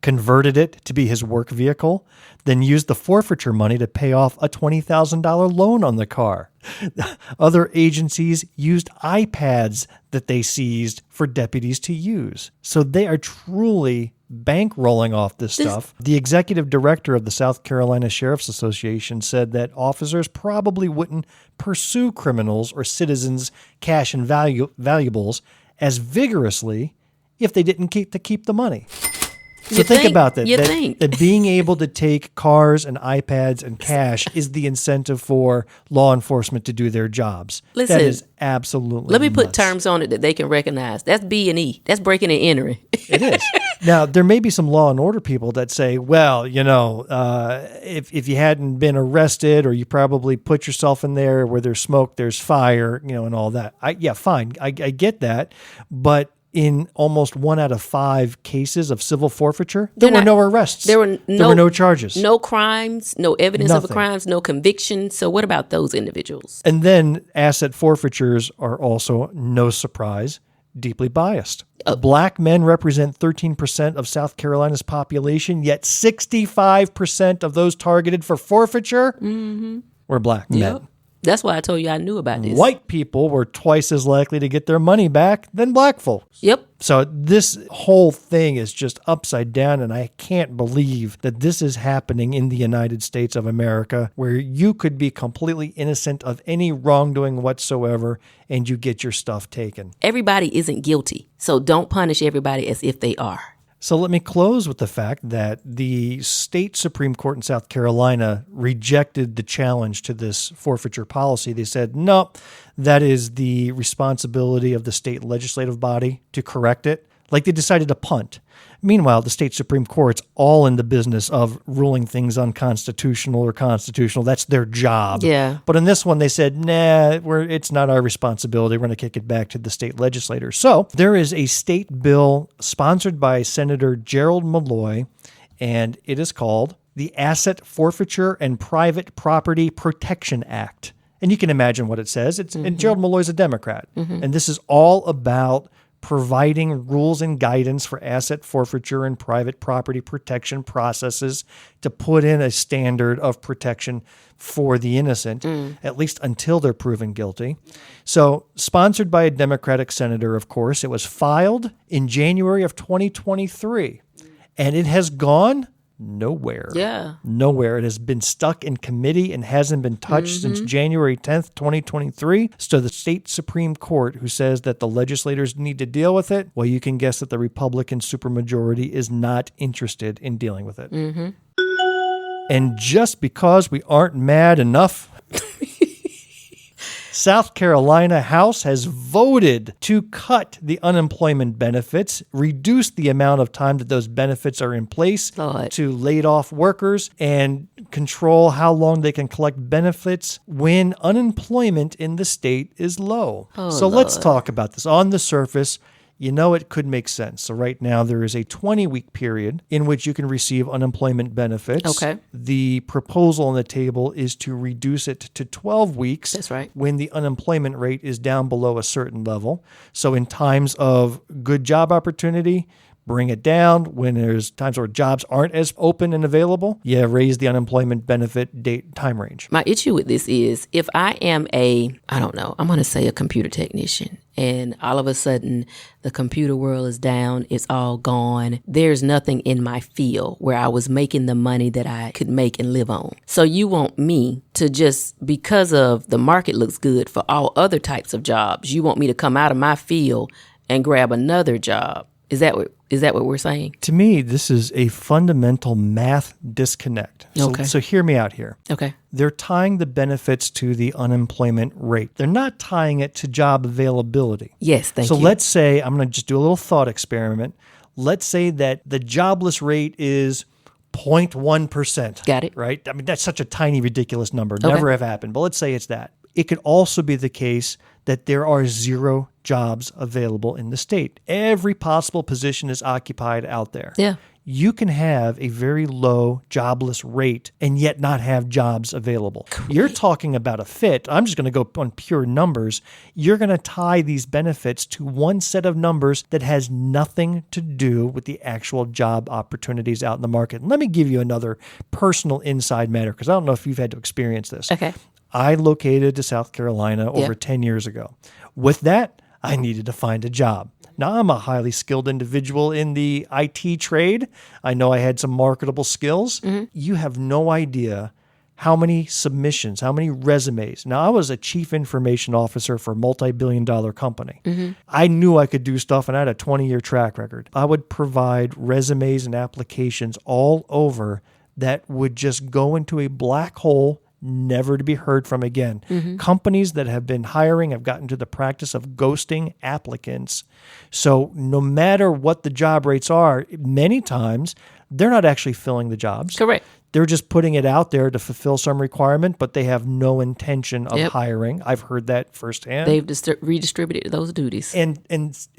converted it to be his work vehicle, then used the forfeiture money to pay off a $20,000 loan on the car. Other agencies used iPads that they seized for deputies to use. So they are truly bankrolling off this stuff. The executive director of the South Carolina Sheriff's Association said that officers probably wouldn't pursue criminals or citizens' cash and valuables as vigorously if they didn't keep the money. So think about that. That being able to take cars and iPads and cash is the incentive for law enforcement to do their jobs. Listen, that is absolutely Let me nuts. put terms on it that they can recognize. That's B&E. That's breaking and entering. It is. Now, there may be some law and order people that say, well, you know, if you hadn't been arrested, or you probably put yourself in there where there's smoke, there's fire, you know, and all that. Fine. I get that. But in almost 1 out of 5 cases of civil forfeiture, there were no arrests. There were no charges. No crimes, no evidence of crimes, no convictions. So what about those individuals? And then asset forfeitures are also, no surprise, deeply biased. Black men represent 13% of South Carolina's population, yet 65% of those targeted for forfeiture were black men. That's why I told you I knew about this. White people were twice as likely to get their money back than black folks. Yep. So this whole thing is just upside down, and I can't believe that this is happening in the United States of America, where you could be completely innocent of any wrongdoing whatsoever and you get your stuff taken. Everybody isn't guilty, so don't punish everybody as if they are. So let me close with the fact that the state Supreme Court in South Carolina rejected the challenge to this forfeiture policy. They said, no, that is the responsibility of the state legislative body to correct it. Like they decided to punt. Meanwhile, the state Supreme Court's all in the business of ruling things unconstitutional or constitutional. That's their job. Yeah. But in this one, they said, nah, it's not our responsibility. We're going to kick it back to the state legislators. So there is a state bill sponsored by Senator Gerald Malloy, and it is called the Asset Forfeiture and Private Property Protection Act. And you can imagine what it says. And Gerald Malloy's a Democrat. And this is all about providing rules and guidance for asset forfeiture and private property protection processes to put in a standard of protection for the innocent, at least until they're proven guilty. So, sponsored by a Democratic senator, of course, it was filed in January of 2023, and it has gone nowhere. Yeah. Nowhere. It has been stuck in committee and hasn't been touched since January 10th, 2023. So the state Supreme Court, who says that the legislators need to deal with it, well, you can guess that the Republican supermajority is not interested in dealing with it. And just because we aren't mad enough, South Carolina House has voted to cut the unemployment benefits, reduce the amount of time that those benefits are in place to laid off workers, and control how long they can collect benefits when unemployment in the state is low. So let's talk about this. On the surface, you know it could make sense. So right now there is a 20-week period in which you can receive unemployment benefits. Okay. The proposal on the table is to reduce it to 12 weeks. That's right. When the unemployment rate is down below a certain level. So in times of good job opportunity, bring it down. When there's times where jobs aren't as open and available, raise the unemployment benefit date time range. My issue with this is if I am I'm going to say a computer technician, and all of a sudden the computer world is down, it's all gone. There's nothing in my field where I was making the money that I could make and live on. So you want me to just, because of the market looks good for all other types of jobs, you want me to come out of my field and grab another job. Is that what we're saying? To me, this is a fundamental math disconnect. So hear me out here. Okay. They're tying the benefits to the unemployment rate. They're not tying it to job availability. Yes, thank you. So let's say, I'm going to just do a little thought experiment. Let's say that the jobless rate is 0.1%. Got it. Right? I mean, that's such a tiny, ridiculous number. Never have happened. But let's say it's that. It could also be the case that there are 0 jobs available in the state. Every possible position is occupied out there. Yeah. You can have a very low jobless rate and yet not have jobs available. Correct. You're talking about a fit. I'm just going to go on pure numbers. You're going to tie these benefits to one set of numbers that has nothing to do with the actual job opportunities out in the market. And let me give you another personal inside matter, because I don't know if you've had to experience this. Okay. I located to South Carolina over 10 years ago. With that, I needed to find a job. Now, I'm a highly skilled individual in the IT trade. I know I had some marketable skills. You have no idea how many submissions, how many resumes. Now, I was a chief information officer for a multi-billion-dollar company. I knew I could do stuff, and I had a 20-year track record. I would provide resumes and applications all over that would just go into a black hole, never to be heard from again. Companies that have been hiring have gotten to the practice of ghosting applicants. So no matter what the job rates are, many times they're not actually filling the jobs. Correct. They're just putting it out there to fulfill some requirement, but they have no intention of hiring. I've heard that firsthand. They've redistributed those duties. And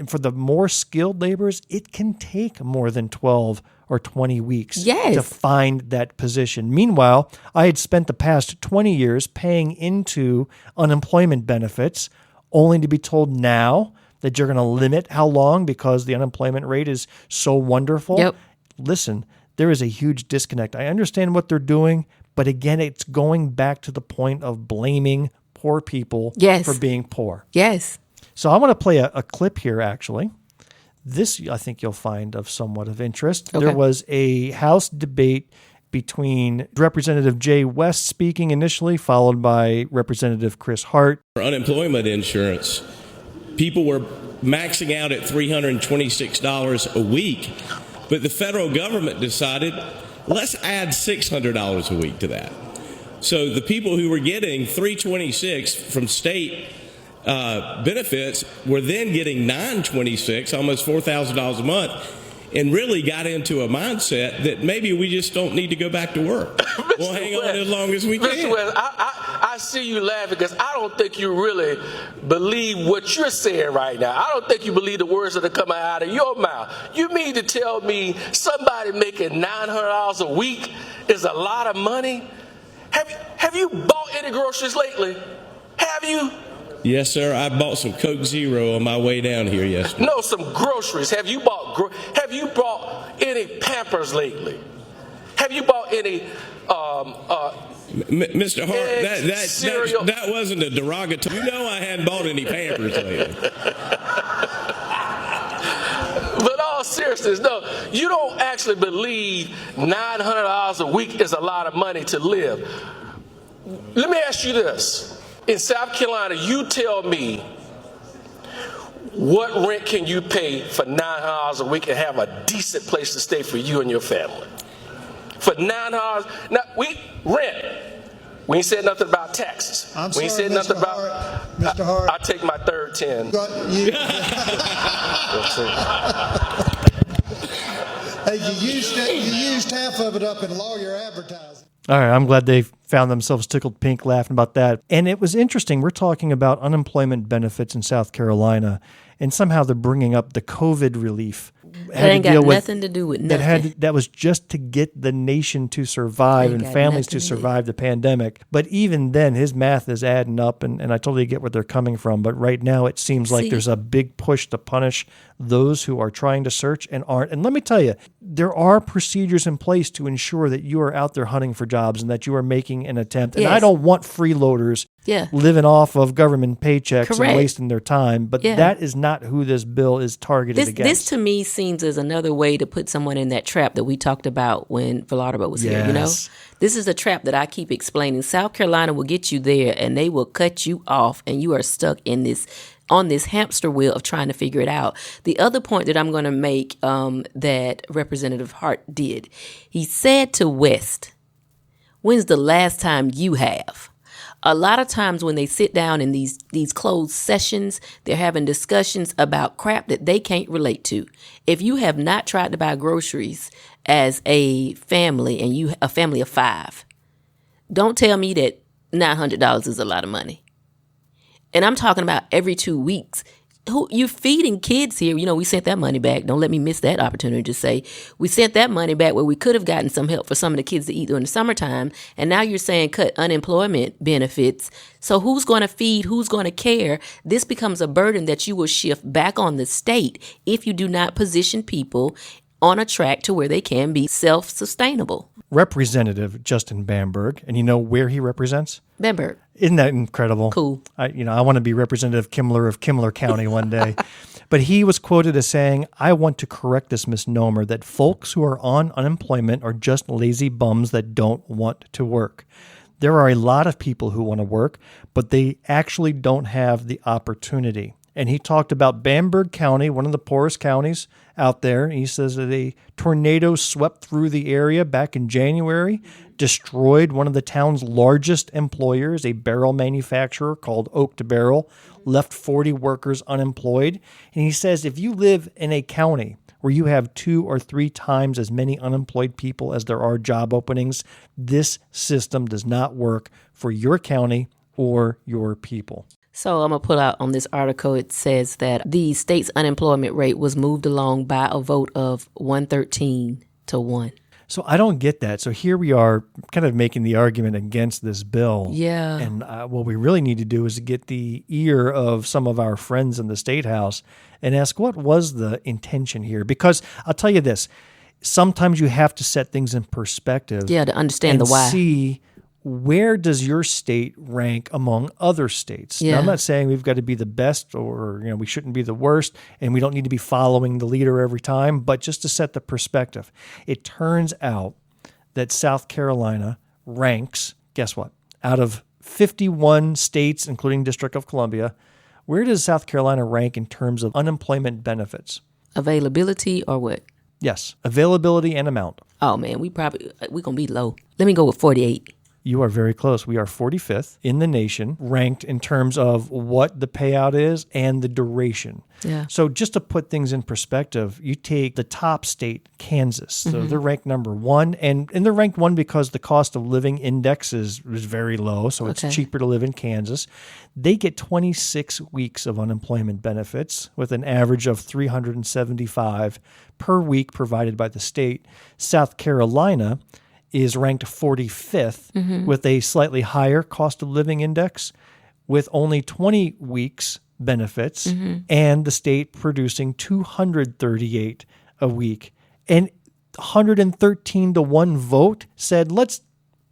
for the more skilled laborers, it can take more than 12 or 20 weeks to find that position. Meanwhile, I had spent the past 20 years paying into unemployment benefits, only to be told now that you're going to limit how long because the unemployment rate is so wonderful. Listen, there is a huge disconnect. I understand what they're doing, but again, it's going back to the point of blaming poor people for being poor. Yes. So I want to play a clip here, actually. This, I think you'll find of somewhat of interest. Okay. There was a House debate between Representative Jay West speaking initially, followed by Representative Chris Hart. For unemployment insurance, people were maxing out at $326 a week. But the federal government decided, let's add $600 a week to that. So the people who were getting $326 from state benefits were then getting $926, almost $4,000 a month, and really got into a mindset that maybe we just don't need to go back to work. We'll hang on as long as we can. Mr. West, I see you laughing because I don't think you really believe what you're saying right now. I don't think you believe the words that are coming out of your mouth. You mean to tell me somebody making $900 a week is a lot of money? Have you bought any groceries lately? Have you? Yes, sir. I bought some Coke Zero on my way down here yesterday. No, some groceries. Have you bought any Pampers lately? Have you bought any Mr. Hart, that wasn't a derogatory. You know I hadn't bought any Pampers lately. But all seriousness, no, you don't actually believe $900 a week is a lot of money to live. Let me ask you this. In South Carolina, you tell me what rent can you pay for $900 a week and have a decent place to stay for you and your family? For $900, now rent. We ain't said nothing about taxes. We ain't said nothing about. Mr. Hart. I'll take my third 10. Hey, you used half of it up in lawyer advertising. All right, I'm glad they found themselves tickled pink laughing about that. And it was interesting. We're talking about unemployment benefits in South Carolina, and somehow they're bringing up the COVID relief. That ain't got nothing to do with nothing. That was just to get the nation to survive and families to survive the pandemic. But even then, his math is adding up, and I totally get where they're coming from. But right now, it seems like there's a big push to punish those who are trying to search and aren't. And let me tell you, there are procedures in place to ensure that you are out there hunting for jobs and that you are making an attempt. And I don't want freeloaders living off of government paychecks and wasting their time. But that is not who this bill is targeted against. This to me seems as another way to put someone in that trap that we talked about when Velardo was here. You know, this is a trap that I keep explaining. South Carolina will get you there, and they will cut you off, and you are stuck in this hamster wheel of trying to figure it out. The other point that I'm going to make that Representative Hart did, he said to West, "When's the last time you have?" A lot of times when they sit down in these closed sessions, they're having discussions about crap that they can't relate to. If you have not tried to buy groceries as a family and a family of 5, don't tell me that $900 is a lot of money. And I'm talking about every 2 weeks. You're feeding kids here. You know, we sent that money back. Don't let me miss that opportunity to say we sent that money back where we could have gotten some help for some of the kids to eat during the summertime. And now you're saying cut unemployment benefits. So who's going to feed? Who's going to care? This becomes a burden that you will shift back on the state if you do not position people on a track to where they can be self-sustainable. Representative Justin Bamberg, and you know where he represents? Bamberg. Isn't that incredible? Cool. I want to be Representative Kimler of Kimler County one day. But he was quoted as saying, "I want to correct this misnomer that folks who are on unemployment are just lazy bums that don't want to work. There are a lot of people who want to work, but they actually don't have the opportunity." And he talked about Bamberg County, one of the poorest counties out there. He says that a tornado swept through the area back in January, destroyed one of the town's largest employers, a barrel manufacturer called Oak to Barrel, left 40 workers unemployed. And he says if you live in a county where you have 2 or 3 times as many unemployed people as there are job openings, this system does not work for your county or your people. So I'm going to pull out on this article. It says that the state's unemployment rate was moved along by a vote of 113 to 1. So I don't get that. So here we are kind of making the argument against this bill. Yeah. And what we really need to do is get the ear of some of our friends in the State House and ask what was the intention here? Because I'll tell you this, sometimes you have to set things in perspective. Yeah, to understand the why. See where does your state rank among other states? Yeah. Now, I'm not saying we've got to be the best or we shouldn't be the worst and we don't need to be following the leader every time, but just to set the perspective. It turns out that South Carolina ranks, guess what? Out of 51 states, including District of Columbia, where does South Carolina rank in terms of unemployment benefits? Availability or what? Yes, availability and amount. Oh man, we're gonna be low. Let me go with 48. You are very close. We are 45th in the nation, ranked in terms of what the payout is and the duration. Yeah. So just to put things in perspective, you take the top state, Kansas. So they're ranked number 1, and they're ranked 1 because the cost of living index is very low, so it's cheaper to live in Kansas. They get 26 weeks of unemployment benefits with an average of $375 per week provided by the state. South Carolina is ranked 45th with a slightly higher cost of living index with only 20 weeks benefits and the state producing 238 a week. And 113 to 1 vote said, let's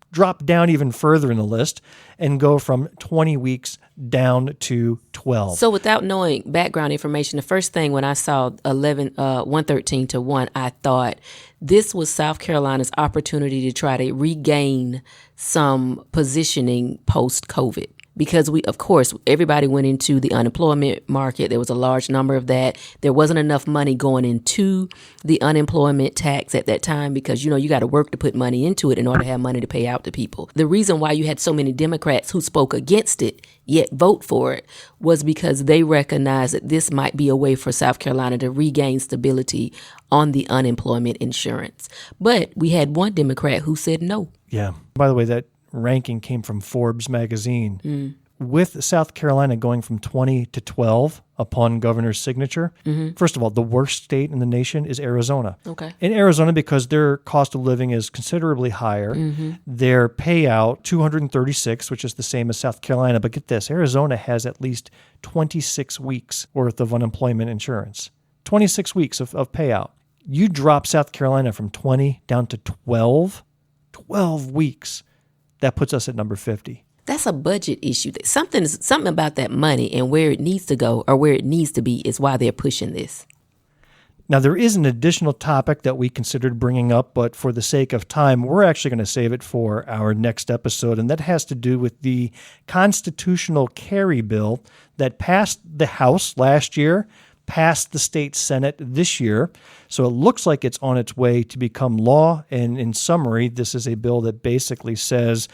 drop down even further in the list and go from 20 weeks down to 12. So without knowing background information, the first thing when I saw 113 to 1, I thought this was South Carolina's opportunity to try to regain some positioning post-COVID. Because of course, everybody went into the unemployment market. There was a large number of that. There wasn't enough money going into the unemployment tax at that time because, you got to work to put money into it in order to have money to pay out to people. The reason why you had so many Democrats who spoke against it, yet vote for it, was because they recognized that this might be a way for South Carolina to regain stability on the unemployment insurance. But we had one Democrat who said no. Yeah. By the way, that ranking came from Forbes magazine. With South Carolina going from 20 to 12 upon governor's signature, first of all, the worst state in the nation is Arizona. Okay. In Arizona, because their cost of living is considerably higher, their payout, 236, which is the same as South Carolina. But get this, Arizona has at least 26 weeks worth of unemployment insurance. 26 weeks of payout. You drop South Carolina from 20 down to 12 weeks. That puts us at number 50. That's a budget issue. Something about that money and where it needs to go or where it needs to be is why they're pushing this. Now, there is an additional topic that we considered bringing up, but for the sake of time, we're actually going to save it for our next episode, and that has to do with the constitutional carry bill that passed the House last year, passed the state Senate this year. So it looks like it's on its way to become law. And in summary, this is a bill that basically says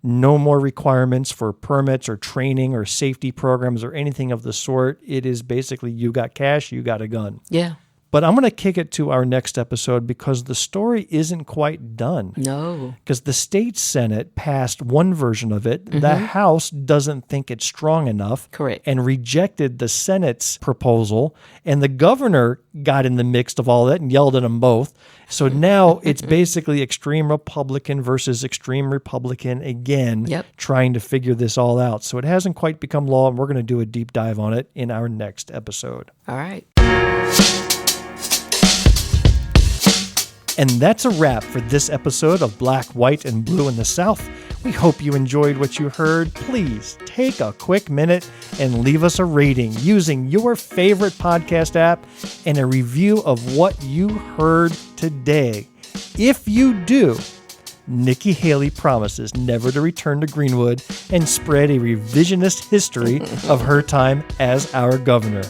no more requirements for permits or training or safety programs or anything of the sort. It is basically you got cash, you got a gun. Yeah. But I'm going to kick it to our next episode because the story isn't quite done. No. Because the state Senate passed one version of it. The House doesn't think it's strong enough. Correct. And rejected the Senate's proposal. And the governor got in the mix of all that and yelled at them both. So now it's basically extreme Republican versus extreme Republican again, trying to figure this all out. So it hasn't quite become law, and we're going to do a deep dive on it in our next episode. All right. And that's a wrap for this episode of Black, White, and Blue in the South. We hope you enjoyed what you heard. Please take a quick minute and leave us a rating using your favorite podcast app and a review of what you heard today. If you do, Nikki Haley promises never to return to Greenwood and spread a revisionist history of her time as our governor.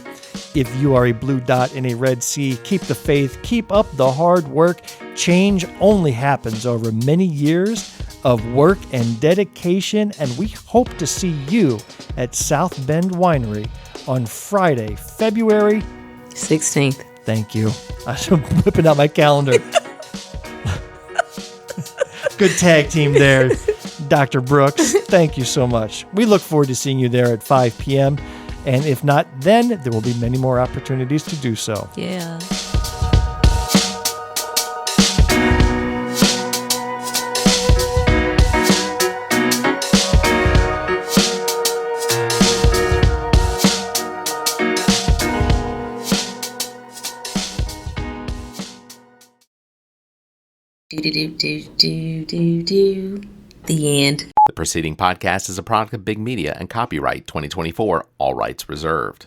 If you are a blue dot in a red sea, keep the faith, keep up the hard work. Change only happens over many years of work and dedication, and we hope to see you at South Bend Winery on Friday, February 16th. Thank you. I'm whipping out my calendar. Good tag team there, Dr. Brooks. Thank you so much. We look forward to seeing you there at 5 p.m., and if not then, there will be many more opportunities to do so. Yeah. The end. The preceding podcast is a product of Big Media and copyright 2024, all rights reserved.